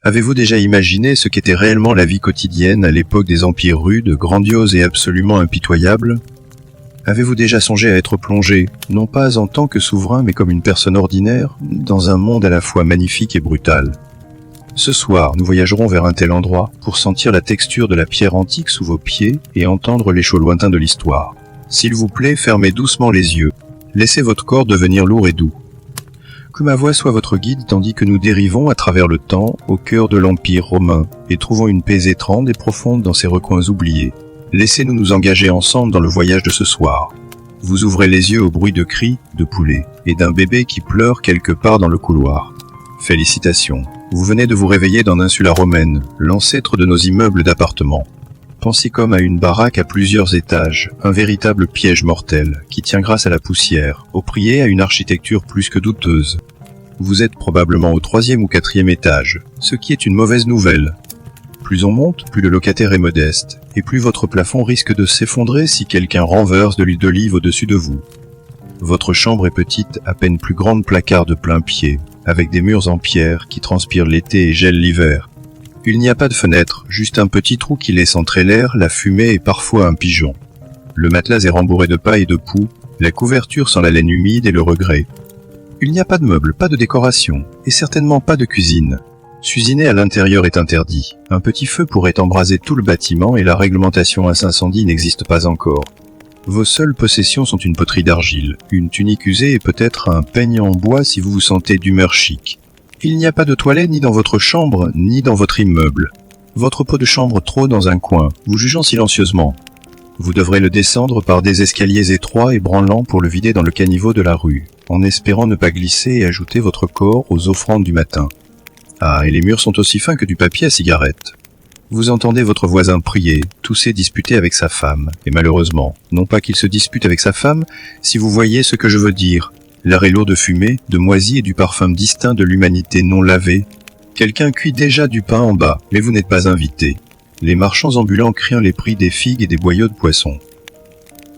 Avez-vous déjà imaginé ce qu'était réellement la vie quotidienne à l'époque des empires rudes, grandioses et absolument impitoyables? Avez-vous déjà songé à être plongé, non pas en tant que souverain mais comme une personne ordinaire, dans un monde à la fois magnifique et brutal? Ce soir, nous voyagerons vers un tel endroit pour sentir la texture de la pierre antique sous vos pieds et entendre l'écho lointain de l'histoire. S'il vous plaît, fermez doucement les yeux. Laissez votre corps devenir lourd et doux. Que ma voix soit votre guide tandis que nous dérivons à travers le temps au cœur de l'Empire romain et trouvons une paix étrange et profonde dans ces recoins oubliés. Laissez-nous nous engager ensemble dans le voyage de ce soir. Vous ouvrez les yeux au bruit de cris, de poulets et d'un bébé qui pleure quelque part dans le couloir. Félicitations, vous venez de vous réveiller dans l'insula romaine, l'ancêtre de nos immeubles d'appartements. Pensez comme à une baraque à plusieurs étages, un véritable piège mortel, qui tient grâce à la poussière, au prier à une architecture plus que douteuse. Vous êtes probablement au 3e ou 4e étage, ce qui est une mauvaise nouvelle. Plus on monte, plus le locataire est modeste, et plus votre plafond risque de s'effondrer si quelqu'un renverse de l'huile d'olive au-dessus de vous. Votre chambre est petite, à peine plus grande placard de plein pied, avec des murs en pierre qui transpirent l'été et gèlent l'hiver. Il n'y a pas de fenêtre, juste un petit trou qui laisse entrer l'air, la fumée et parfois un pigeon. Le matelas est rembourré de paille et de poux, la couverture sent la laine humide et le regret. Il n'y a pas de meubles, pas de décoration, et certainement pas de cuisine. Cuisiner à l'intérieur est interdit. Un petit feu pourrait embraser tout le bâtiment et la réglementation incendie n'existe pas encore. Vos seules possessions sont une poterie d'argile, une tunique usée et peut-être un peigne en bois si vous vous sentez d'humeur chic. Il n'y a pas de toilette ni dans votre chambre, ni dans votre immeuble. Votre pot de chambre trône dans un coin, vous jugeant silencieusement. Vous devrez le descendre par des escaliers étroits et branlants pour le vider dans le caniveau de la rue, en espérant ne pas glisser et ajouter votre corps aux offrandes du matin. Ah, et les murs sont aussi fins que du papier à cigarette. Vous entendez votre voisin prier, tousser, disputer avec sa femme, et malheureusement, non pas qu'il se dispute avec sa femme, si vous voyez ce que je veux dire. L'air est lourd de fumée, de moisie et du parfum distinct de l'humanité non lavée. Quelqu'un cuit déjà du pain en bas, mais vous n'êtes pas invité. Les marchands ambulants crient les prix des figues et des boyaux de poissons.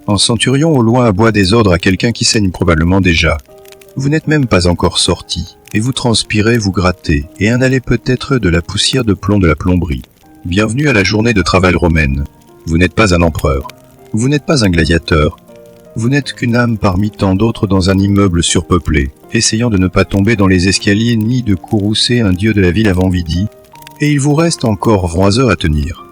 Un centurion au loin aboie des ordres à quelqu'un qui saigne probablement déjà. Vous n'êtes même pas encore sorti, et vous transpirez, vous grattez, et inhalez peut-être de la poussière de plomb de la plomberie. Bienvenue à la journée de travail romaine. Vous n'êtes pas un empereur. Vous n'êtes pas un gladiateur. Vous n'êtes qu'une âme parmi tant d'autres dans un immeuble surpeuplé, essayant de ne pas tomber dans les escaliers ni de courroucer un dieu de la ville avant midi, et il vous reste encore 20 heures à tenir.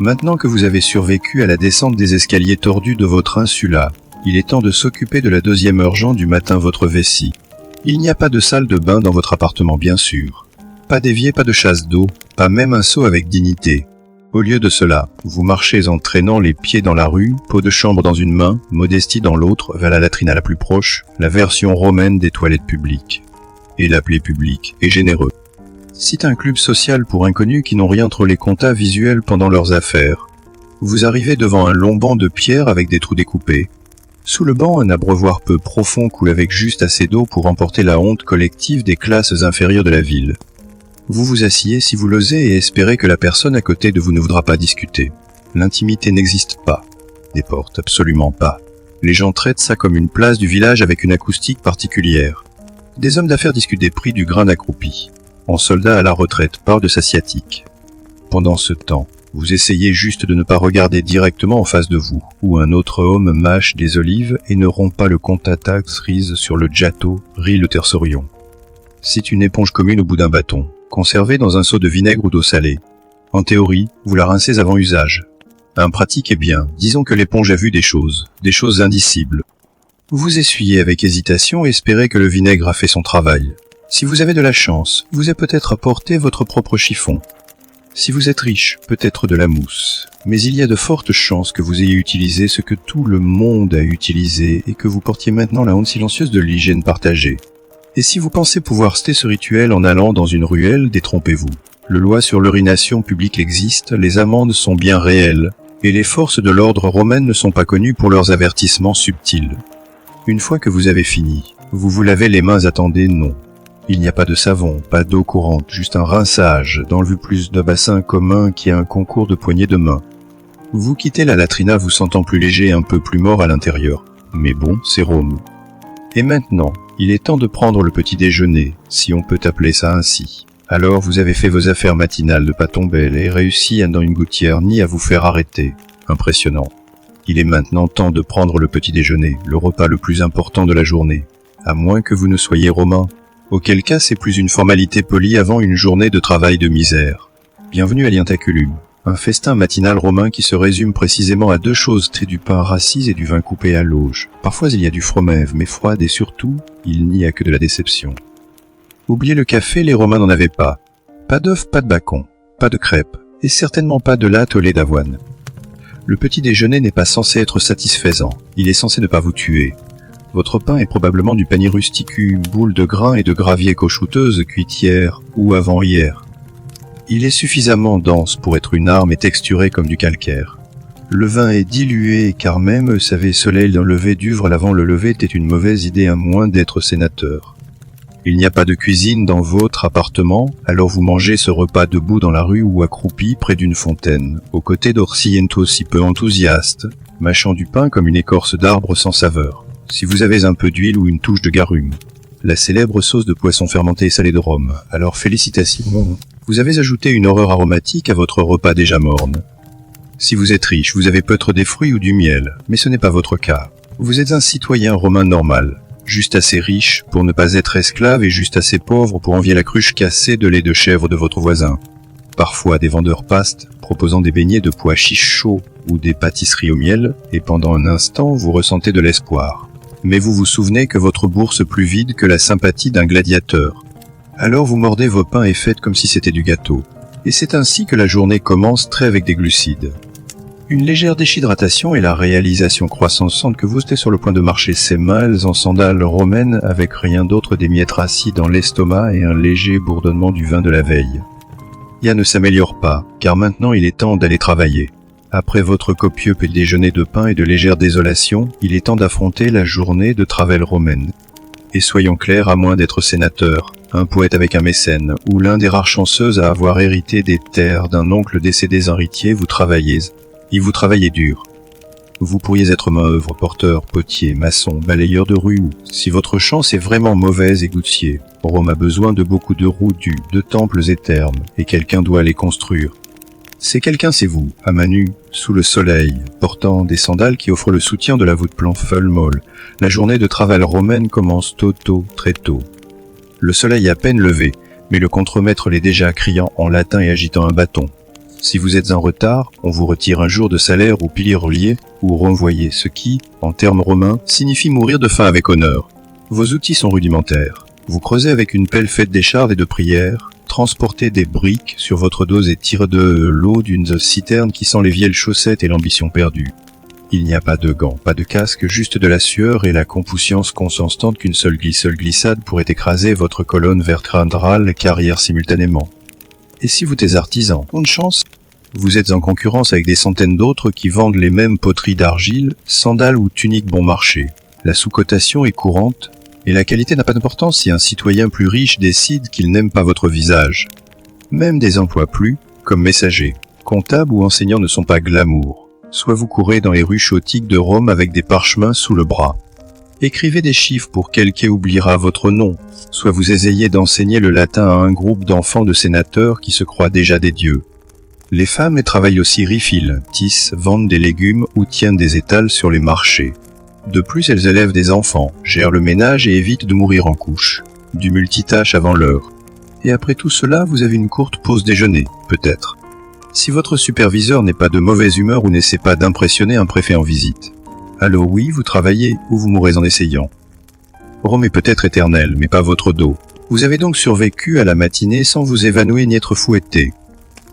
Maintenant que vous avez survécu à la descente des escaliers tordus de votre insula, il est temps de s'occuper de la 2e urgence du matin votre vessie. Il n'y a pas de salle de bain dans votre appartement bien sûr. Pas d'évier, pas de chasse d'eau, pas même un seau avec dignité. Au lieu de cela, vous marchez en traînant les pieds dans la rue, pot de chambre dans une main, modestie dans l'autre, vers la latrine à la plus proche, la version romaine des toilettes publiques. Et l'appeler public est généreux. C'est un club social pour inconnus qui n'ont rien entre les comptas visuels pendant leurs affaires. Vous arrivez devant un long banc de pierre avec des trous découpés. Sous le banc, un abreuvoir peu profond coule avec juste assez d'eau pour emporter la honte collective des classes inférieures de la ville. Vous vous asseyez si vous l'osez et espérez que la personne à côté de vous ne voudra pas discuter. L'intimité n'existe pas. Des portes, absolument pas. Les gens traitent ça comme une place du village avec une acoustique particulière. Des hommes d'affaires discutent des prix du grain accroupi. Un soldat à la retraite parle de sa sciatique. Pendant ce temps, vous essayez juste de ne pas regarder directement en face de vous, où un autre homme mâche des olives et ne rompt pas le contatax rise sur le giatto, rit le tersorion. C'est une éponge commune au bout d'un bâton, conservée dans un seau de vinaigre ou d'eau salée. En théorie, vous la rincez avant usage. En pratique, eh bien, disons que l'éponge a vu des choses indicibles. Vous essuyez avec hésitation et espérez que le vinaigre a fait son travail. Si vous avez de la chance, vous avez peut-être apporté votre propre chiffon. Si vous êtes riche, peut-être de la mousse. Mais il y a de fortes chances que vous ayez utilisé ce que tout le monde a utilisé et que vous portiez maintenant la honte silencieuse de l'hygiène partagée. Et si vous pensez pouvoir citer ce rituel en allant dans une ruelle, détrompez-vous. Le loi sur l'urination publique existe, les amendes sont bien réelles, et les forces de l'ordre romaines ne sont pas connues pour leurs avertissements subtils. Une fois que vous avez fini, vous vous lavez les mains, attendez, non. Il n'y a pas de savon, pas d'eau courante, juste un rinçage, dans le vu plus de bassin commun qui a un concours de poignées de main. Vous quittez la latrina vous sentant plus léger et un peu plus mort à l'intérieur. Mais bon, c'est Rome. Et maintenant, il est temps de prendre le petit déjeuner, si on peut appeler ça ainsi. Alors vous avez fait vos affaires matinales de patombelle et réussi dans une gouttière ni à vous faire arrêter. Impressionnant. Il est maintenant temps de prendre le petit déjeuner, le repas le plus important de la journée. À moins que vous ne soyez romain. Auquel cas c'est plus une formalité polie avant une journée de travail de misère. Bienvenue à Lientaculum. Un festin matinal romain qui se résume précisément à deux choses, du pain rassis et du vin coupé à l'auge. Parfois il y a du fromève, mais froide et surtout, il n'y a que de la déception. Oubliez le café, les Romains n'en avaient pas. Pas d'œufs, pas de bacon, pas de crêpes, et certainement pas de latte au lait d'avoine. Le petit déjeuner n'est pas censé être satisfaisant, il est censé ne pas vous tuer. Votre pain est probablement du panier rusticu, boule de grains et de gravier cochouteuse cuite hier ou avant-hier. Il est suffisamment dense pour être une arme et texturé comme du calcaire. Le vin est dilué car même, savez, soleil dans le lever d'uvre l'avant le lever était une mauvaise idée à moins d'être sénateur. Il n'y a pas de cuisine dans votre appartement, alors vous mangez ce repas debout dans la rue ou accroupi près d'une fontaine, aux côtés d'Orsiento si peu enthousiaste, mâchant du pain comme une écorce d'arbre sans saveur, si vous avez un peu d'huile ou une touche de garum. La célèbre sauce de poisson fermenté et salé de Rome, alors félicitations. Vous avez ajouté une horreur aromatique à votre repas déjà morne. Si vous êtes riche, vous avez peut-être des fruits ou du miel, mais ce n'est pas votre cas. Vous êtes un citoyen romain normal, juste assez riche pour ne pas être esclave et juste assez pauvre pour envier la cruche cassée de lait de chèvre de votre voisin. Parfois des vendeurs passent, proposant des beignets de pois chiches chauds ou des pâtisseries au miel, et pendant un instant vous ressentez de l'espoir. Mais vous vous souvenez que votre bourse plus vide que la sympathie d'un gladiateur. Alors vous mordez vos pains et faites comme si c'était du gâteau. Et c'est ainsi que la journée commence très avec des glucides. Une légère déshydratation et la réalisation croissante que vous êtes sur le point de marcher ces malles en sandales romaines avec rien d'autre des miettes rassis dans l'estomac et un léger bourdonnement du vin de la veille. Rien ne s'améliore pas, car maintenant il est temps d'aller travailler. Après votre copieux petit déjeuner de pain et de légère désolation, il est temps d'affronter la journée de travail romaine. Et soyons clairs, à moins d'être sénateur, un poète avec un mécène, ou l'un des rares chanceuses à avoir hérité des terres d'un oncle décédé héritier, vous travaillez dur. Vous pourriez être main-œuvre, porteur, potier, maçon, balayeur de rue ou, si votre chance est vraiment mauvaise, égoutier. Rome a besoin de beaucoup de roudus, de temples et thermes, et quelqu'un doit les construire. C'est quelqu'un, c'est vous, à main nue, sous le soleil, portant des sandales qui offrent le soutien de la voûte plan molle. La journée de travail romaine commence tôt, très tôt. Le soleil est à peine levé, mais le contremaître l'est déjà criant en latin et agitant un bâton. Si vous êtes en retard, on vous retire un jour de salaire ou pilier relié, ou renvoyé, ce qui, en termes romains, signifie mourir de faim avec honneur. Vos outils sont rudimentaires. Vous creusez avec une pelle faite d'échardes et de prières, transportez des briques sur votre dos et tirez de l'eau d'une citerne qui sent les vieilles chaussettes et l'ambition perdue. Il n'y a pas de gants, pas de casque, juste de la sueur et la compoussance consistante qu'une seule glissade pourrait écraser votre colonne vertébrale carrière simultanément. Et si vous êtes artisan, bonne chance. Vous êtes en concurrence avec des centaines d'autres qui vendent les mêmes poteries d'argile, sandales ou tuniques bon marché. La sous-cotation est courante, et la qualité n'a pas d'importance si un citoyen plus riche décide qu'il n'aime pas votre visage. Même des emplois plus, comme messager, comptable ou enseignant ne sont pas glamour. Soit vous courez dans les rues chaotiques de Rome avec des parchemins sous le bras. Écrivez des chiffres pour quelqu'un oubliera votre nom, soit vous essayez d'enseigner le latin à un groupe d'enfants de sénateurs qui se croient déjà des dieux. Les femmes travaillent aussi refilent, tissent, vendent des légumes ou tiennent des étals sur les marchés. De plus, elles élèvent des enfants, gèrent le ménage et évitent de mourir en couche. Du multitâche avant l'heure. Et après tout cela, vous avez une courte pause déjeuner, peut-être. Si votre superviseur n'est pas de mauvaise humeur ou n'essaie pas d'impressionner un préfet en visite. Alors oui, vous travaillez ou vous mourrez en essayant. Rome est peut-être éternelle, mais pas votre dos. Vous avez donc survécu à la matinée sans vous évanouir ni être fouetté.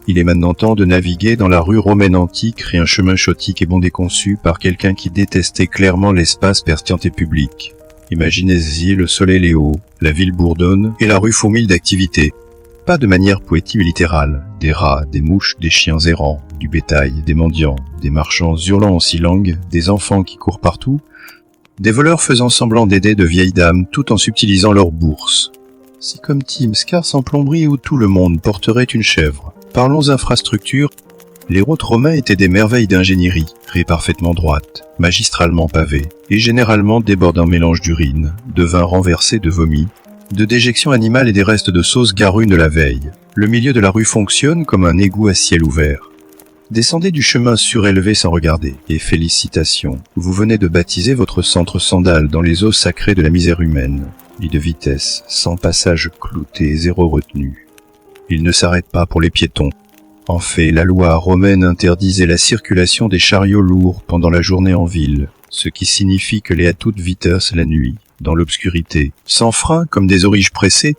Il est maintenant temps de naviguer dans la rue romaine antique et un chemin chaotique et bon déconçu par quelqu'un qui détestait clairement l'espace pertinent et public. Imaginez-y le soleil est haut, la ville bourdonne et la rue fourmille d'activités. Pas de manière poétique et littérale. Des rats, des mouches, des chiens errants, du bétail, des mendiants, des marchands hurlant en 6 langues, des enfants qui courent partout, des voleurs faisant semblant d'aider de vieilles dames tout en subtilisant leur bourse. Si comme Tim Scarce en plomberie où tout le monde porterait une chèvre. Parlons infrastructure. Les routes romaines étaient des merveilles d'ingénierie, raies parfaitement droites, magistralement pavées, et généralement débordant mélange d'urine, de vin renversé de vomi, de déjections animales et des restes de sauce garune de la veille. Le milieu de la rue fonctionne comme un égout à ciel ouvert. Descendez du chemin surélevé sans regarder, et félicitations, vous venez de baptiser votre centre sandal dans les eaux sacrées de la misère humaine. Lit de vitesse, sans passage clouté, zéro retenue. Il ne s'arrête pas pour les piétons. En fait, la loi romaine interdisait la circulation des chariots lourds pendant la journée en ville, ce qui signifie que les à toute vitesse la nuit, dans l'obscurité, sans frein comme des origes pressés.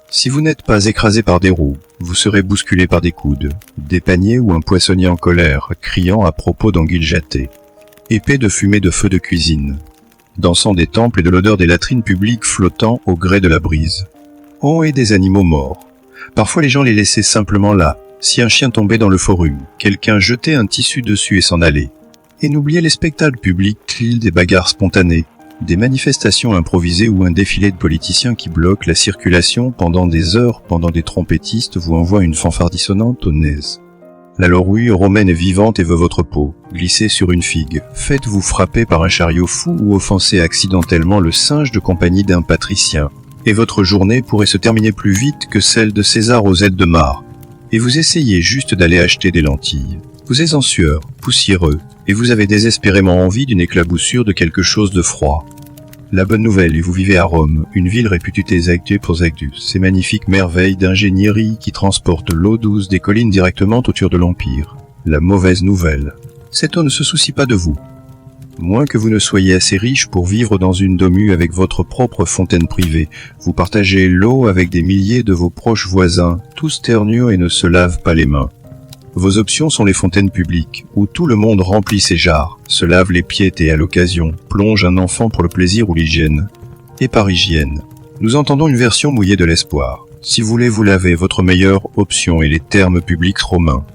Si vous n'êtes pas écrasé par des roues, vous serez bousculé par des coudes, des paniers ou un poissonnier en colère, criant à propos d'anguilles jattées. Épais de fumée de feu de cuisine, dansant des temples et de l'odeur des latrines publiques flottant au gré de la brise. Oh, et des animaux morts. Parfois les gens les laissaient simplement là. Si un chien tombait dans le forum, quelqu'un jetait un tissu dessus et s'en allait. Et n'oubliez les spectacles publics, des bagarres spontanées, des manifestations improvisées ou un défilé de politiciens qui bloquent la circulation pendant des heures, pendant des trompettistes vous envoient une fanfare dissonante au nez. La lorue romaine est vivante et veut votre peau. Glissez sur une figue. Faites-vous frapper par un chariot fou ou offenser accidentellement le singe de compagnie d'un patricien. Et votre journée pourrait se terminer plus vite que celle de César aux ailes de Mars. Et vous essayez juste d'aller acheter des lentilles. Vous êtes en sueur, poussiéreux, et vous avez désespérément envie d'une éclaboussure de quelque chose de froid. La bonne nouvelle est vous vivez à Rome, une ville réputée Zactus pour Zactus, ces magnifiques merveilles d'ingénierie qui transportent l'eau douce des collines directement autour de l'Empire. La mauvaise nouvelle, cette eau ne se soucie pas de vous. Moins que vous ne soyez assez riche pour vivre dans une domu avec votre propre fontaine privée, vous partagez l'eau avec des milliers de vos proches voisins, tous ternueux et ne se lavent pas les mains. Vos options sont les fontaines publiques, où tout le monde remplit ses jarres, se lave les pieds et à l'occasion, plonge un enfant pour le plaisir ou l'hygiène. Et par hygiène, nous entendons une version mouillée de l'espoir. Si vous voulez vous laver, votre meilleure option est les thermes publics romains.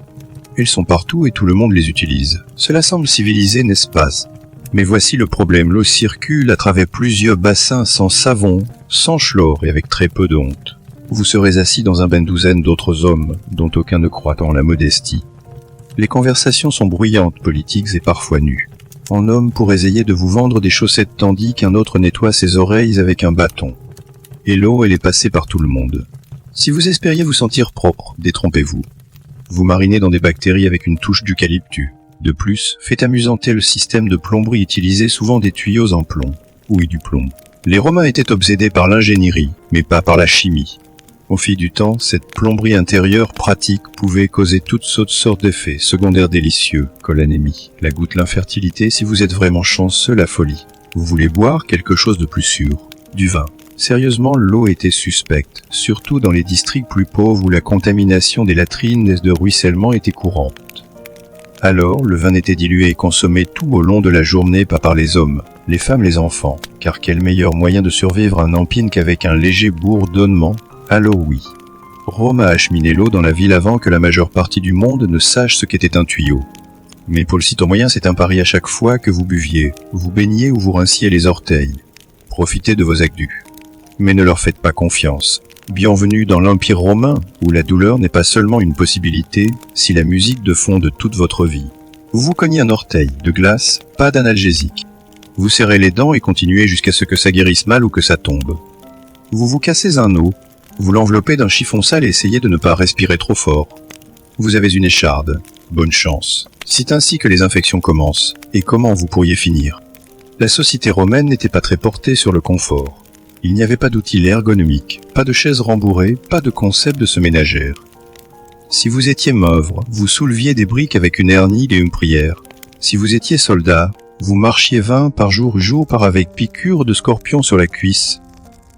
Ils sont partout et tout le monde les utilise. Cela semble civilisé, n'est-ce pas? Mais voici le problème, l'eau circule à travers plusieurs bassins sans savon, sans chlore et avec très peu de honte. Vous serez assis dans un bain-douzaine d'autres hommes, dont aucun ne croit en la modestie. Les conversations sont bruyantes, politiques et parfois nues. Un homme pourrait essayer de vous vendre des chaussettes tandis qu'un autre nettoie ses oreilles avec un bâton. Et l'eau, elle est passée par tout le monde. Si vous espériez vous sentir propre, détrompez-vous. Vous marinez dans des bactéries avec une touche d'eucalyptus. De plus, faites amusanter le système de plomberie utilisé souvent des tuyaux en plomb. Oui, du plomb. Les Romains étaient obsédés par l'ingénierie, mais pas par la chimie. Au fil du temps, cette plomberie intérieure pratique pouvait causer toutes sortes d'effets secondaires délicieux, l'anémie, la goutte, l'infertilité, si vous êtes vraiment chanceux, la folie. Vous voulez boire quelque chose de plus sûr, du vin. Sérieusement, l'eau était suspecte, surtout dans les districts plus pauvres où la contamination des latrines et de ruissellement était courante. Alors, le vin était dilué et consommé tout au long de la journée, pas par les hommes, les femmes, les enfants, car quel meilleur moyen de survivre à un empire qu'avec un léger bourdonnement. Alors oui, Rome a acheminé l'eau dans la ville avant que la majeure partie du monde ne sache ce qu'était un tuyau. Mais pour le citoyen, c'est un pari à chaque fois que vous buviez, vous baigniez ou vous rinciez les orteils. Profitez de vos actus. Mais ne leur faites pas confiance. Bienvenue dans l'Empire romain, où la douleur n'est pas seulement une possibilité, si la musique de fond de toute votre vie. Vous vous cognez un orteil, de glace, pas d'analgésique. Vous serrez les dents et continuez jusqu'à ce que ça guérisse mal ou que ça tombe. Vous vous cassez un os, vous l'enveloppez d'un chiffon sale et essayez de ne pas respirer trop fort. Vous avez une écharde. Bonne chance. C'est ainsi que les infections commencent. Et comment vous pourriez finir? La société romaine n'était pas très portée sur le confort. Il n'y avait pas d'outils ergonomiques, pas de chaises rembourrées, pas de concept de se ménagère. Si vous étiez mauvre, vous souleviez des briques avec une hernie et une prière. Si vous étiez soldat, vous marchiez 20 par jour par avec piqûre de scorpion sur la cuisse.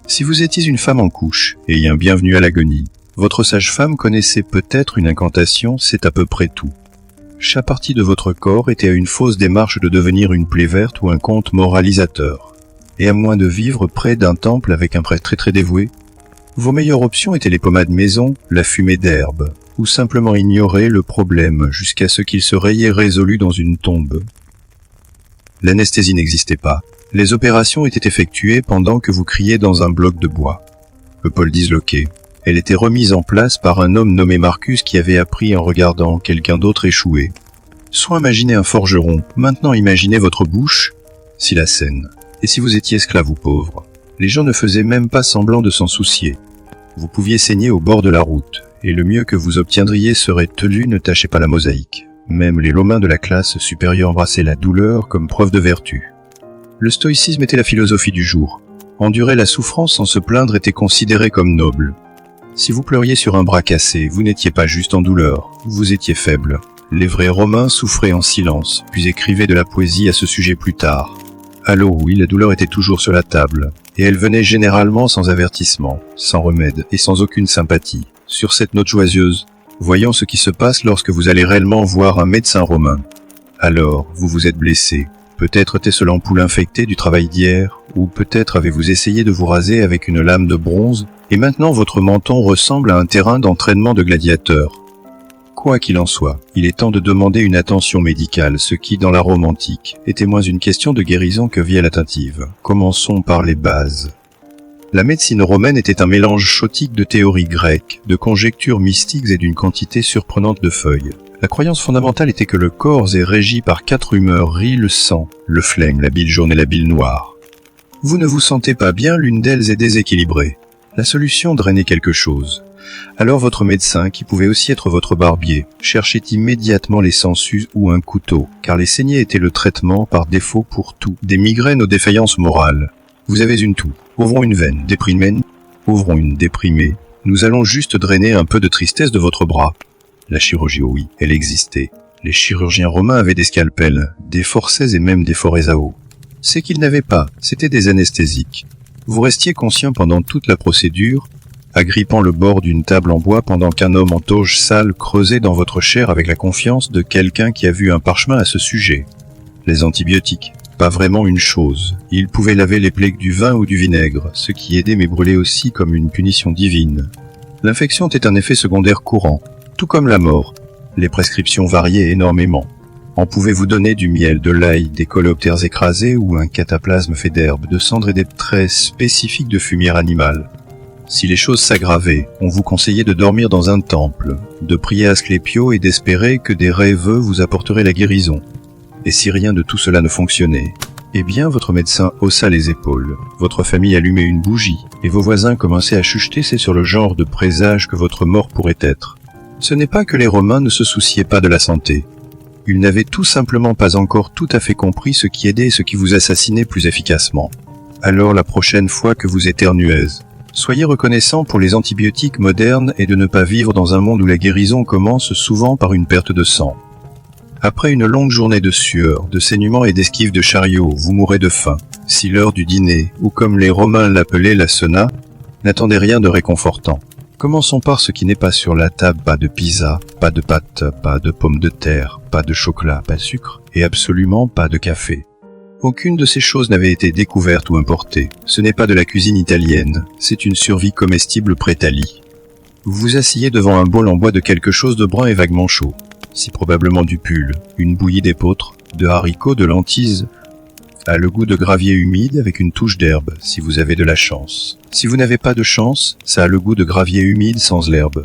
Si vous étiez une femme en couche, ayez un bienvenu à l'agonie. Votre sage-femme connaissait peut-être une incantation, c'est à peu près tout. Chaque partie de votre corps était à une fausse démarche de devenir une plaie verte ou un conte moralisateur. Et à moins de vivre près d'un temple avec un prêtre très dévoué, vos meilleures options étaient les pommades maison, la fumée d'herbe, ou simplement ignorer le problème jusqu'à ce qu'il se rayait résolu dans une tombe. L'anesthésie n'existait pas. Les opérations étaient effectuées pendant que vous criez dans un bloc de bois. Le pôle disloqué. Elle était remise en place par un homme nommé Marcus qui avait appris en regardant quelqu'un d'autre échouer. Soit imaginez un forgeron, maintenant imaginez votre bouche, si la scène. Et si vous étiez esclave ou pauvre. Les gens ne faisaient même pas semblant de s'en soucier. Vous pouviez saigner au bord de la route, et le mieux que vous obtiendriez serait tenu ne tâchez pas la mosaïque. Même les Romains de la classe supérieure embrassaient la douleur comme preuve de vertu. Le stoïcisme était la philosophie du jour. Endurer la souffrance sans se plaindre était considéré comme noble. Si vous pleuriez sur un bras cassé, vous n'étiez pas juste en douleur, vous étiez faible. Les vrais Romains souffraient en silence, puis écrivaient de la poésie à ce sujet plus tard. Alors oui, la douleur était toujours sur la table, et elle venait généralement sans avertissement, sans remède et sans aucune sympathie. Sur cette note joyeuse, voyons ce qui se passe lorsque vous allez réellement voir un médecin romain. Alors, vous vous êtes blessé. Peut-être était-ce l'ampoule infectée du travail d'hier, ou peut-être avez-vous essayé de vous raser avec une lame de bronze, et maintenant votre menton ressemble à un terrain d'entraînement de gladiateurs. Quoi qu'il en soit, il est temps de demander une attention médicale, ce qui, dans la Rome antique, était moins une question de guérison que vie attentive. Commençons par les bases. La médecine romaine était un mélange chotique de théories grecques, de conjectures mystiques et d'une quantité surprenante de feuilles. La croyance fondamentale était que le corps est régi par 4 humeurs, riz, le sang, le phlegme, la bile jaune et la bile noire. Vous ne vous sentez pas bien, l'une d'elles est déséquilibrée. La solution drainait quelque chose. Alors votre médecin, qui pouvait aussi être votre barbier, cherchait immédiatement les sangsues ou un couteau, car les saignées étaient le traitement par défaut pour tout, des migraines aux défaillances morales. Vous avez une toux, ouvrons une veine, déprimée, ouvrons une déprimée. Nous allons juste drainer un peu de tristesse de votre bras. La chirurgie, oui, elle existait. Les chirurgiens romains avaient des scalpels, des forceps et même des forets à eau. C'est qu'ils n'avaient pas, c'étaient des anesthésiques. Vous restiez conscient pendant toute la procédure, agrippant le bord d'une table en bois pendant qu'un homme en toge sale creusait dans votre chair avec la confiance de quelqu'un qui a vu un parchemin à ce sujet. Les antibiotiques, pas vraiment une chose. Ils pouvaient laver les plaies du vin ou du vinaigre, ce qui aidait mais brûlait aussi comme une punition divine. L'infection était un effet secondaire courant, tout comme la mort. Les prescriptions variaient énormément. On pouvait vous donner du miel, de l'ail, des coléoptères écrasés ou un cataplasme fait d'herbes, de cendres et des traits spécifiques de fumière animale. Si les choses s'aggravaient, on vous conseillait de dormir dans un temple, de prier Asclépio et d'espérer que des rêveux vous apporteraient la guérison. Et si rien de tout cela ne fonctionnait, eh bien votre médecin haussa les épaules, votre famille allumait une bougie, et vos voisins commençaient à chuchoter sur le genre de présage que votre mort pourrait être. Ce n'est pas que les Romains ne se souciaient pas de la santé. Ils n'avaient tout simplement pas encore tout à fait compris ce qui aidait et ce qui vous assassinait plus efficacement. Alors la prochaine fois que vous éternuez, soyez reconnaissant pour les antibiotiques modernes et de ne pas vivre dans un monde où la guérison commence souvent par une perte de sang. Après une longue journée de sueur, de saignement et d'esquive de chariot, vous mourrez de faim. Si l'heure du dîner, ou comme les Romains l'appelaient la sonna, n'attendez rien de réconfortant. Commençons par ce qui n'est pas sur la table, pas de pizza, pas de pâtes, pas de pommes de terre, pas de chocolat, pas de sucre, et absolument pas de café. Aucune de ces choses n'avait été découverte ou importée. Ce n'est pas de la cuisine italienne, c'est une survie comestible pré-Thalie. Vous vous asseyez devant un bol en bois de quelque chose de brun et vaguement chaud. Si probablement du pull, une bouillie d'épeautre, de haricots, de lentilles, a le goût de gravier humide avec une touche d'herbe, si vous avez de la chance. Si vous n'avez pas de chance, ça a le goût de gravier humide sans l'herbe.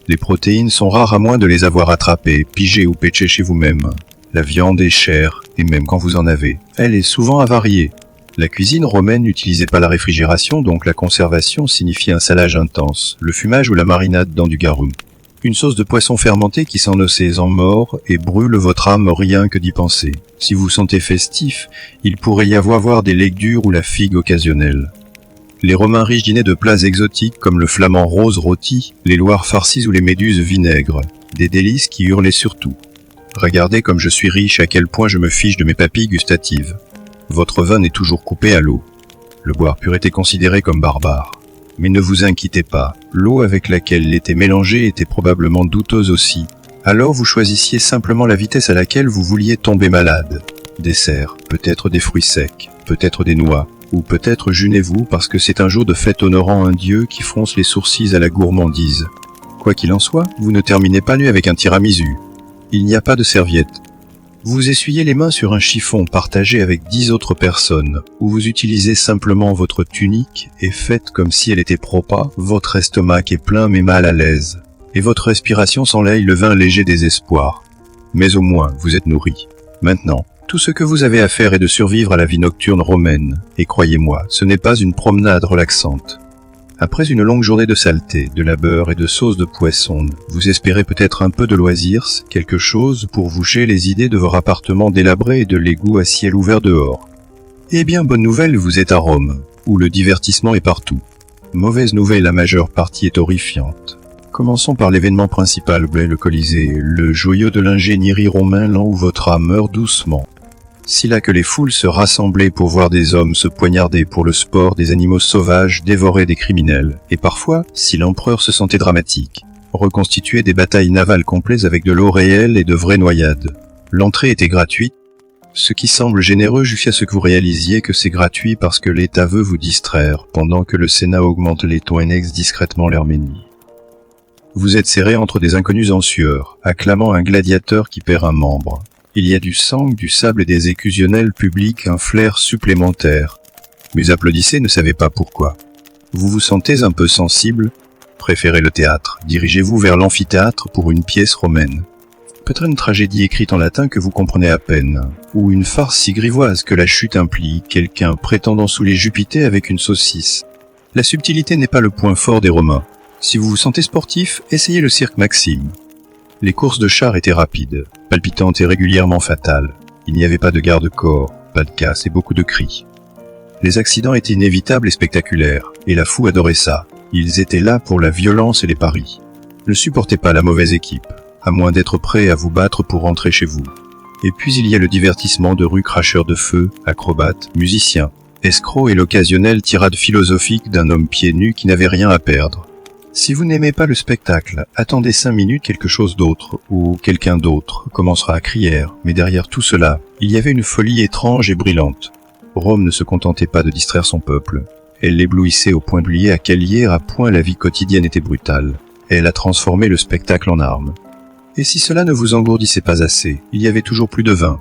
Les protéines sont rares à moins de les avoir attrapées, pigées ou pêchées chez vous-même. La viande est chère, et même quand vous en avez, elle est souvent avariée. La cuisine romaine n'utilisait pas la réfrigération, donc la conservation signifiait un salage intense, le fumage ou la marinade dans du garum. Une sauce de poisson fermenté qui sent nocées en mort et brûle votre âme rien que d'y penser. Si vous vous sentez festif, il pourrait y avoir des leggures ou la figue occasionnelle. Les Romains riches dînaient de plats exotiques comme le flamand rose rôti, les loirs farcis ou les méduses vinaigres, des délices qui hurlaient surtout. Regardez comme je suis riche, à quel point je me fiche de mes papilles gustatives. Votre vin est toujours coupé à l'eau. Le boire pur était considéré comme barbare. Mais ne vous inquiétez pas, l'eau avec laquelle il était mélangé était probablement douteuse aussi. Alors vous choisissiez simplement la vitesse à laquelle vous vouliez tomber malade. Dessert, peut-être des fruits secs, peut-être des noix, ou peut-être jeûnez-vous parce que c'est un jour de fête honorant un dieu qui fronce les sourcils à la gourmandise. Quoi qu'il en soit, vous ne terminez pas nu avec un tiramisu. Il n'y a pas de serviette. Vous essuyez les mains sur un chiffon partagé avec 10 autres personnes, ou vous utilisez simplement votre tunique et faites comme si elle était propre, votre estomac est plein mais mal à l'aise, et votre respiration s'enlaye le vin léger des espoirs. Mais au moins, vous êtes nourri. Maintenant, Tout ce que vous avez à faire est de survivre à la vie nocturne romaine, et croyez-moi, ce n'est pas une promenade relaxante. Après une longue journée de saleté, de labeur et de sauce de poisson, vous espérez peut-être un peu de loisirs, quelque chose pour vous jeter les idées de vos appartements délabrés et de l'égout à ciel ouvert dehors. Eh bien, bonne nouvelle, vous êtes à Rome, où le divertissement est partout. Mauvaise nouvelle, la majeure partie est horrifiante. Commençons par l'événement principal, le Colisée, le joyau de l'ingénierie romain, là où votre âme meurt doucement. Si là que les foules se rassemblaient pour voir des hommes se poignarder pour le sport, des animaux sauvages dévorer des criminels, et parfois, si l'empereur se sentait dramatique, reconstituer des batailles navales complètes avec de l'eau réelle et de vraies noyades. L'entrée était gratuite, ce qui semble généreux jusqu'à ce que vous réalisiez que c'est gratuit parce que l'État veut vous distraire, pendant que le Sénat augmente les taux et annexe discrètement l'Arménie. Vous êtes serré entre des inconnus en sueur, acclamant un gladiateur qui perd un membre. Il y a du sang, du sable et des écusionnels publics, un flair supplémentaire. Mais applaudissez, ne savez pas pourquoi. Vous vous sentez un peu sensible? Préférez le théâtre. Dirigez-vous vers l'amphithéâtre pour une pièce romaine. Peut-être une tragédie écrite en latin que vous comprenez à peine, ou une farce si grivoise que la chute implique quelqu'un prétendant saouler Jupiter avec une saucisse. La subtilité n'est pas le point fort des Romains. Si vous vous sentez sportif, essayez le cirque Maxime. Les courses de chars étaient rapides, palpitantes et régulièrement fatales. Il n'y avait pas de garde-corps, pas de casse et beaucoup de cris. Les accidents étaient inévitables et spectaculaires, et la foule adorait ça. Ils étaient là pour la violence et les paris. Ne supportez pas la mauvaise équipe, à moins d'être prêt à vous battre pour rentrer chez vous. Et puis il y a le divertissement de rue cracheurs de feu, acrobates, musiciens, escrocs et l'occasionnelle tirade philosophique d'un homme pieds nus qui n'avait rien à perdre. Si vous n'aimez pas le spectacle, attendez 5 minutes, quelque chose d'autre, ou quelqu'un d'autre commencera à crier, mais derrière tout cela, il y avait une folie étrange et brillante. Rome ne se contentait pas de distraire son peuple, elle l'éblouissait au point d'oublier à quel point la vie quotidienne était brutale. Elle a transformé le spectacle en arme. Et si cela ne vous engourdissait pas assez, il y avait toujours plus de vin.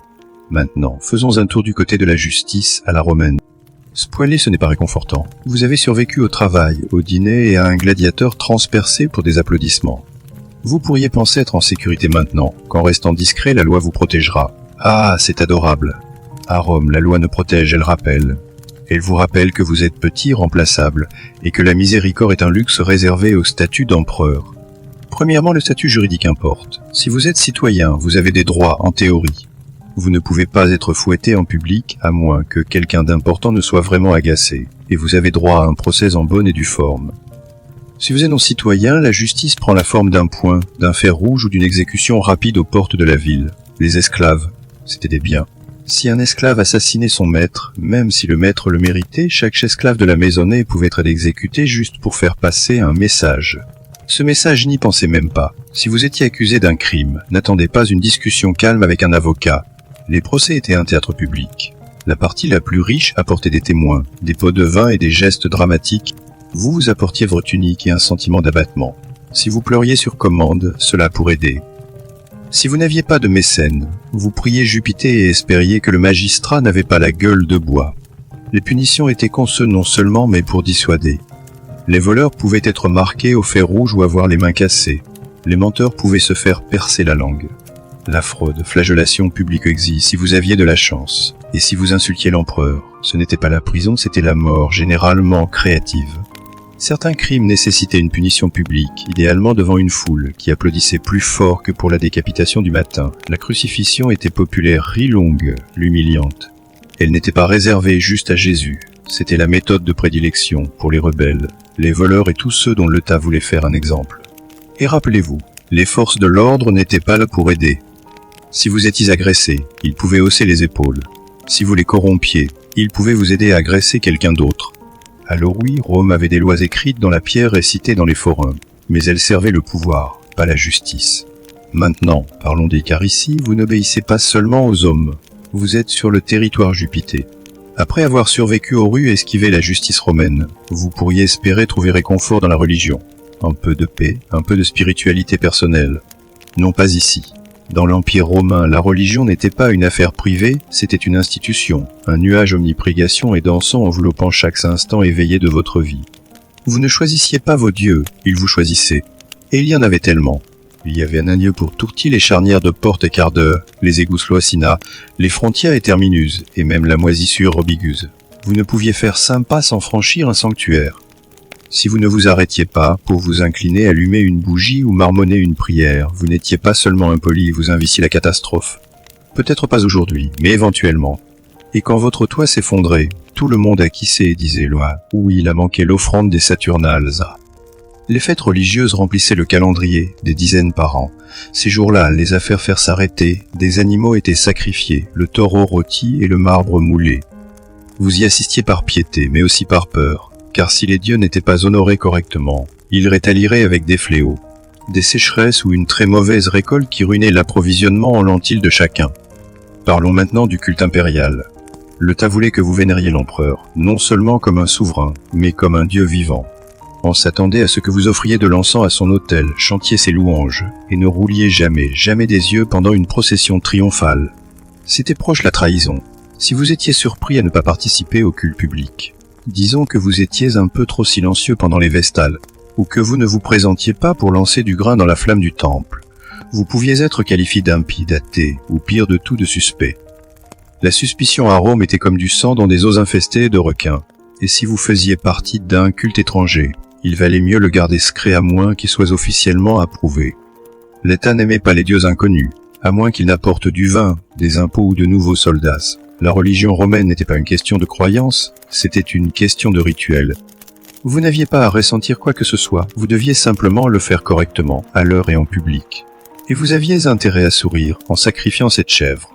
Maintenant, faisons un tour du côté de la justice à la romaine. Spoiler, ce n'est pas réconfortant. Vous avez survécu au travail, au dîner et à un gladiateur transpercé pour des applaudissements. Vous pourriez penser être en sécurité maintenant, qu'en restant discret, la loi vous protégera. Ah, c'est adorable. À Rome, la loi ne protège, elle rappelle. Elle vous rappelle que vous êtes petit, remplaçable, et que la miséricorde est un luxe réservé au statut d'empereur. Premièrement, le statut juridique importe. Si vous êtes citoyen, vous avez des droits, en théorie. Vous ne pouvez pas être fouetté en public, à moins que quelqu'un d'important ne soit vraiment agacé, et vous avez droit à un procès en bonne et due forme. Si vous êtes non-citoyen, la justice prend la forme d'un point, d'un fer rouge ou d'une exécution rapide aux portes de la ville. Les esclaves, c'était des biens. Si un esclave assassinait son maître, même si le maître le méritait, chaque esclave de la maisonnée pouvait être exécuté juste pour faire passer un message. Ce message n'y pensez même pas. Si vous étiez accusé d'un crime, n'attendez pas une discussion calme avec un avocat. Les procès étaient un théâtre public. La partie la plus riche apportait des témoins, des pots de vin et des gestes dramatiques. Vous apportiez votre tunique et un sentiment d'abattement. Si vous pleuriez sur commande, cela pourrait aider. Si vous n'aviez pas de mécène, vous priez Jupiter et espériez que le magistrat n'avait pas la gueule de bois. Les punitions étaient conçues non seulement mais pour dissuader. Les voleurs pouvaient être marqués au fer rouge ou avoir les mains cassées. Les menteurs pouvaient se faire percer la langue. La fraude, flagellation publique exige si vous aviez de la chance. Et si vous insultiez l'empereur, ce n'était pas la prison, c'était la mort, généralement créative. Certains crimes nécessitaient une punition publique, idéalement devant une foule, qui applaudissait plus fort que pour la décapitation du matin. La crucifixion était populaire, rilongue, l'humiliante. Elle n'était pas réservée juste à Jésus. C'était la méthode de prédilection pour les rebelles, les voleurs et tous ceux dont l'État voulait faire un exemple. Et rappelez-vous, les forces de l'ordre n'étaient pas là pour aider. Si vous étiez agressé, ils pouvaient hausser les épaules. Si vous les corrompiez, ils pouvaient vous aider à agresser quelqu'un d'autre. Alors oui, Rome avait des lois écrites dans la pierre et citées dans les forums, mais elles servaient le pouvoir, pas la justice. Maintenant, parlons des car ici, vous n'obéissez pas seulement aux hommes, vous êtes sur le territoire Jupiter. Après avoir survécu aux rues et esquivé la justice romaine, vous pourriez espérer trouver réconfort dans la religion. Un peu de paix, un peu de spiritualité personnelle. Non pas ici. Dans l'Empire romain, la religion n'était pas une affaire privée, c'était une institution, un nuage omniprégation et dansant enveloppant chaque instant éveillé de votre vie. Vous ne choisissiez pas vos dieux, ils vous choisissaient. Et il y en avait tellement. Il y avait un lieu pour toutes les charnières de Porte et Quardeur, les égouts Sloacina, les frontières et Terminus, et même la moisissure Robiguse. Vous ne pouviez faire 5 pas sans franchir un sanctuaire. Si vous ne vous arrêtiez pas, pour vous incliner, allumer une bougie ou marmonner une prière, vous n'étiez pas seulement impoli et vous invissiez la catastrophe. Peut-être pas aujourd'hui, mais éventuellement. Et quand votre toit s'effondrait, tout le monde acquiesçait, disait Loi, où il a manqué l'offrande des Saturnales. Les fêtes religieuses remplissaient le calendrier, des dizaines par an. Ces jours-là, les affaires faire s'arrêter, des animaux étaient sacrifiés, le taureau rôti et le marbre moulé. Vous y assistiez par piété, mais aussi par peur, car si les dieux n'étaient pas honorés correctement, ils rétalieraient avec des fléaux, des sécheresses ou une très mauvaise récolte qui ruinait l'approvisionnement en lentilles de chacun. Parlons maintenant du culte impérial. Le tas voulait que vous vénériez l'empereur, non seulement comme un souverain, mais comme un dieu vivant. On s'attendait à ce que vous offriez de l'encens à son autel, chantiez ses louanges, et ne rouliez jamais des yeux pendant une procession triomphale. C'était proche la trahison. Si vous étiez surpris à ne pas participer au culte public, disons que vous étiez un peu trop silencieux pendant les vestales, ou que vous ne vous présentiez pas pour lancer du grain dans la flamme du temple, vous pouviez être qualifié d'impie, d'athée, ou pire de tout de suspect. La suspicion à Rome était comme du sang dans des eaux infestées de requins, et si vous faisiez partie d'un culte étranger, il valait mieux le garder secret à moins qu'il soit officiellement approuvé. L'État n'aimait pas les dieux inconnus, à moins qu'ils n'apportent du vin, des impôts ou de nouveaux soldats. La religion romaine n'était pas une question de croyance, c'était une question de rituel. Vous n'aviez pas à ressentir quoi que ce soit, vous deviez simplement le faire correctement, à l'heure et en public. Et vous aviez intérêt à sourire, en sacrifiant cette chèvre.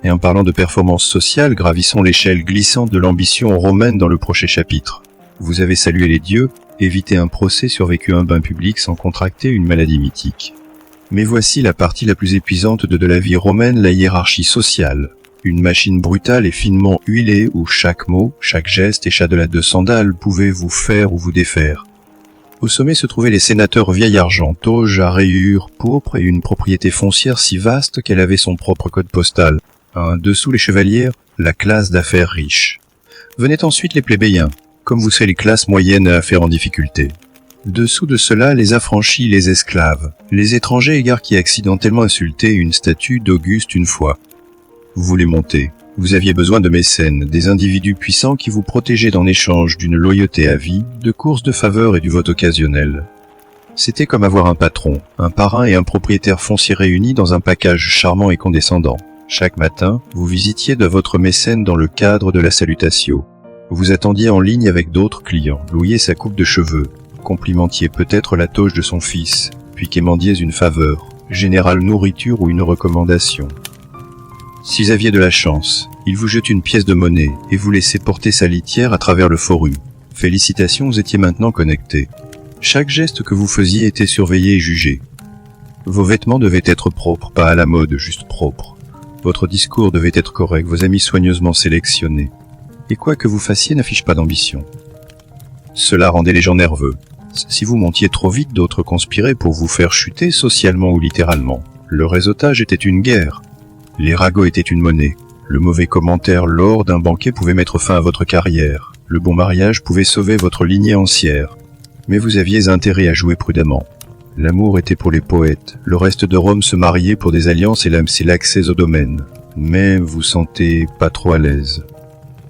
Et en parlant de performance sociale, gravissons l'échelle glissante de l'ambition romaine dans le prochain chapitre. Vous avez salué les dieux, évité un procès, survécu un bain public sans contracter une maladie mythique. Mais voici la partie la plus épuisante de la vie romaine, la hiérarchie sociale. Une machine brutale et finement huilée où chaque mot, chaque geste et chadelade de sandales pouvaient vous faire ou vous défaire. Au sommet se trouvaient les sénateurs vieil argent, toge à rayures pourpres et une propriété foncière si vaste qu'elle avait son propre code postal. Dessous les chevalières, la classe d'affaires riche. Venaient ensuite les plébéiens, comme vous savez les classes moyennes à affaires en difficulté. Dessous de cela, les affranchis, les esclaves, les étrangers égards qui accidentellement insultaient une statue d'Auguste une fois. Vous voulez monter. Vous aviez besoin de mécènes, des individus puissants qui vous protégeaient en échange d'une loyauté à vie, de courses de faveur et du vote occasionnel. C'était comme avoir un patron, un parrain et un propriétaire foncier réunis dans un package charmant et condescendant. Chaque matin, vous visitiez de votre mécène dans le cadre de la salutatio. Vous attendiez en ligne avec d'autres clients, louiez sa coupe de cheveux, complimentiez peut-être la toge de son fils, puis quémandiez une faveur, générale nourriture ou une recommandation. Si vous aviez de la chance, il vous jette une pièce de monnaie et vous laissez porter sa litière à travers le forum. Félicitations, vous étiez maintenant connecté. Chaque geste que vous faisiez était surveillé et jugé. Vos vêtements devaient être propres, pas à la mode, juste propres. Votre discours devait être correct, vos amis soigneusement sélectionnés. Et quoi que vous fassiez n'affiche pas d'ambition. Cela rendait les gens nerveux. Si vous montiez trop vite, d'autres conspiraient pour vous faire chuter socialement ou littéralement. Le réseautage était une guerre. Les ragots étaient une monnaie. Le mauvais commentaire lors d'un banquet pouvait mettre fin à votre carrière. Le bon mariage pouvait sauver votre lignée entière. Mais vous aviez intérêt à jouer prudemment. L'amour était pour les poètes, le reste de Rome se mariait pour des alliances et c'est l'accès au domaine. Mais vous sentez pas trop à l'aise.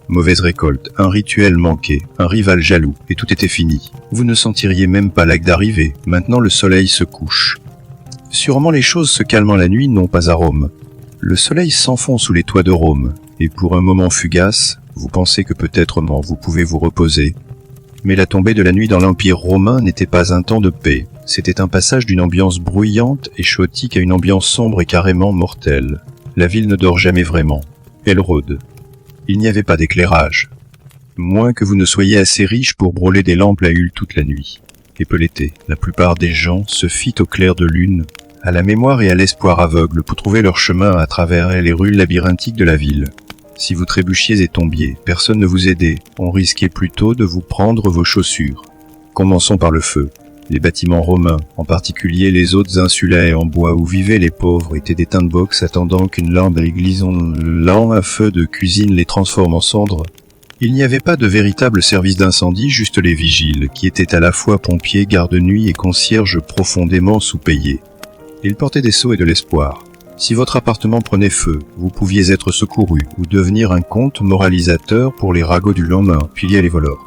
Mauvaise récolte, un rituel manqué, un rival jaloux, et tout était fini. Vous ne sentiriez même pas l'acte d'arriver, maintenant le soleil se couche. Sûrement les choses se calment la nuit, non pas à Rome. Le soleil s'enfonce sous les toits de Rome, et pour un moment fugace, vous pensez que peut-être vous pouvez vous reposer. Mais la tombée de la nuit dans l'Empire romain n'était pas un temps de paix. C'était un passage d'une ambiance bruyante et chaotique à une ambiance sombre et carrément mortelle. La ville ne dort jamais vraiment. Elle rôde. Il n'y avait pas d'éclairage. Moins que vous ne soyez assez riche pour brûler des lampes à huile toute la nuit. Épaulettés, la plupart des gens se fit au clair de lune, à la mémoire et à l'espoir aveugle pour trouver leur chemin à travers les rues labyrinthiques de la ville. Si vous trébuchiez et tombiez, personne ne vous aidait, on risquait plutôt de vous prendre vos chaussures. Commençons par le feu. Les bâtiments romains, en particulier les hôtes insulaires en bois où vivaient les pauvres, étaient des tinderbox attendant qu'une lampe lent à feu de cuisine les transforme en cendres. Il n'y avait pas de véritable service d'incendie, juste les vigiles, qui étaient à la fois pompiers, gardes-nuit et concierges profondément sous-payés. Ils portaient des sceaux et de l'espoir. Si votre appartement prenait feu, vous pouviez être secouru ou devenir un conte moralisateur pour les ragots du lendemain, puis il y a les voleurs.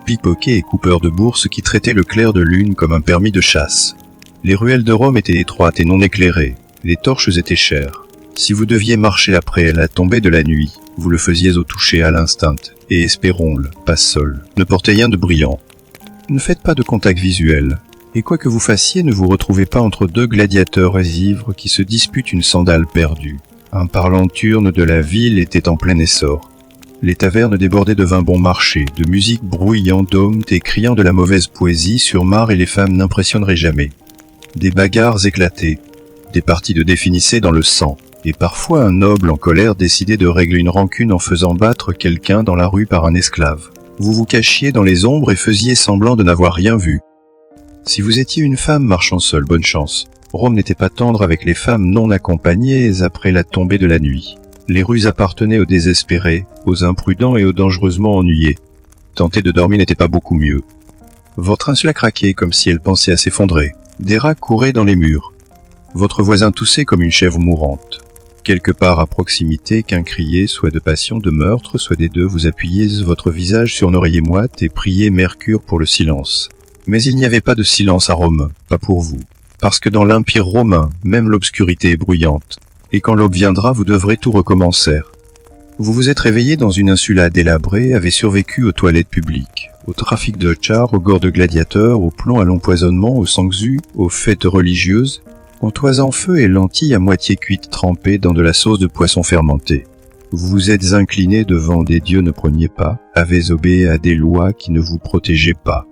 Pickpockets et coupeurs de bourse qui traitaient le clair de lune comme un permis de chasse. Les ruelles de Rome étaient étroites et non éclairées. Les torches étaient chères. Si vous deviez marcher après la tombée de la nuit, vous le faisiez au toucher à l'instinct, et espérons-le, pas seul. Ne portez rien de brillant. Ne faites pas de contact visuel, et quoi que vous fassiez, ne vous retrouvez pas entre deux gladiateurs ivres qui se disputent une sandale perdue. Un parlant turne de la ville était en plein essor. Les tavernes débordaient de vin bon marché, de musique bruyant d'hommes et criant de la mauvaise poésie sur Mars et les femmes n'impressionneraient jamais. Des bagarres éclataient, des parties de définissaient dans le sang, et parfois un noble en colère décidait de régler une rancune en faisant battre quelqu'un dans la rue par un esclave. Vous vous cachiez dans les ombres et faisiez semblant de n'avoir rien vu. Si vous étiez une femme marchant seule, bonne chance. Rome n'était pas tendre avec les femmes non accompagnées après la tombée de la nuit. Les rues appartenaient aux désespérés, aux imprudents et aux dangereusement ennuyés. Tenter de dormir n'était pas beaucoup mieux. Votre insula craquait comme si elle pensait à s'effondrer. Des rats couraient dans les murs. Votre voisin toussait comme une chèvre mourante. Quelque part à proximité, qu'un criait, soit de passion, de meurtre, soit des deux, vous appuyez votre visage sur un oreiller moite et priez Mercure pour le silence. Mais il n'y avait pas de silence à Rome, pas pour vous. Parce que dans l'Empire romain, même l'obscurité est bruyante. Et quand l'aube viendra, vous devrez tout recommencer. Vous vous êtes réveillé dans une insula délabrée, avez survécu aux toilettes publiques, au trafic de chars, aux gores de gladiateurs, au plomb à l'empoisonnement, aux sangsues, aux fêtes religieuses, aux toits en feu et lentilles à moitié cuites trempées dans de la sauce de poisson fermenté. Vous vous êtes incliné devant des dieux ne preniez pas, avez obéi à des lois qui ne vous protégeaient pas,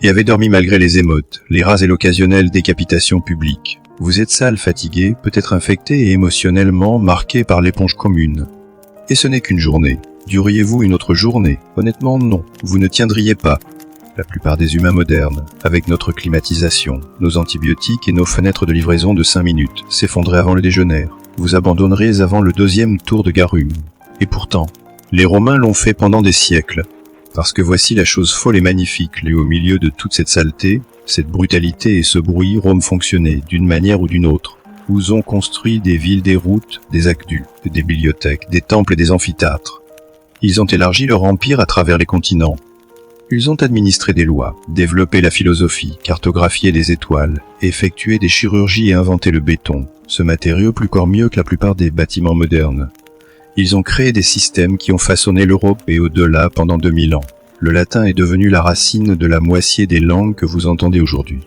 et avez dormi malgré les émeutes, les rats et l'occasionnelle décapitation publique. Vous êtes sale, fatigué, peut-être infecté et émotionnellement marqué par l'éponge commune. Et ce n'est qu'une journée. Duriez-vous une autre journée? Honnêtement, non. Vous ne tiendriez pas. La plupart des humains modernes, avec notre climatisation, nos antibiotiques et nos fenêtres de livraison de 5 minutes, s'effondraient avant le déjeuner. Vous abandonneriez avant le 2e tour de Garum. Et pourtant, les Romains l'ont fait pendant des siècles. Parce que voici la chose folle et magnifique, et au milieu de toute cette saleté, cette brutalité et ce bruit, Rome fonctionnait, d'une manière ou d'une autre. Ils ont construit des villes, des routes, des aqueducs, des bibliothèques, des temples et des amphithéâtres. Ils ont élargi leur empire à travers les continents. Ils ont administré des lois, développé la philosophie, cartographié les étoiles, effectué des chirurgies et inventé le béton, ce matériau plus qu'or mieux que la plupart des bâtiments modernes. Ils ont créé des systèmes qui ont façonné l'Europe et au-delà pendant 2000 ans. Le latin est devenu la racine de la moitié des langues que vous entendez aujourd'hui.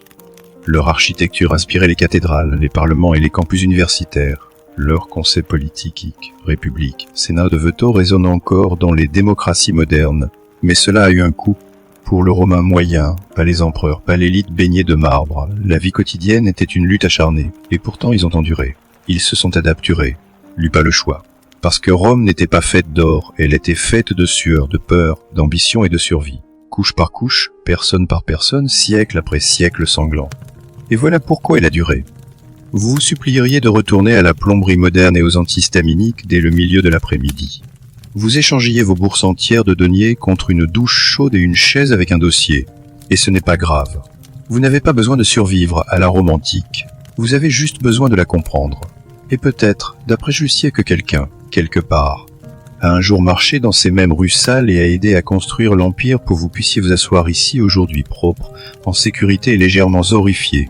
Leur architecture inspirait les cathédrales, les parlements et les campus universitaires. Leur concept politique, république, sénat de veto résonne encore dans les démocraties modernes. Mais cela a eu un coût. Pour le Romain moyen, pas les empereurs, pas l'élite baignée de marbre, la vie quotidienne était une lutte acharnée. Et pourtant ils ont enduré. Ils se sont adapturés. N'eut pas le choix. Parce que Rome n'était pas faite d'or, elle était faite de sueur, de peur, d'ambition et de survie. Couche par couche, personne par personne, siècle après siècle sanglant. Et voilà pourquoi elle a duré. Vous vous supplieriez de retourner à la plomberie moderne et aux antihistaminiques dès le milieu de l'après-midi. Vous échangeriez vos bourses entières de deniers contre une douche chaude et une chaise avec un dossier. Et ce n'est pas grave. Vous n'avez pas besoin de survivre à la Rome antique. Vous avez juste besoin de la comprendre. Et peut-être, d'après justier que quelqu'un, quelque part, a un jour marché dans ces mêmes rues sales et a aidé à construire l'Empire pour que vous puissiez vous asseoir ici aujourd'hui propre, en sécurité et légèrement horrifié,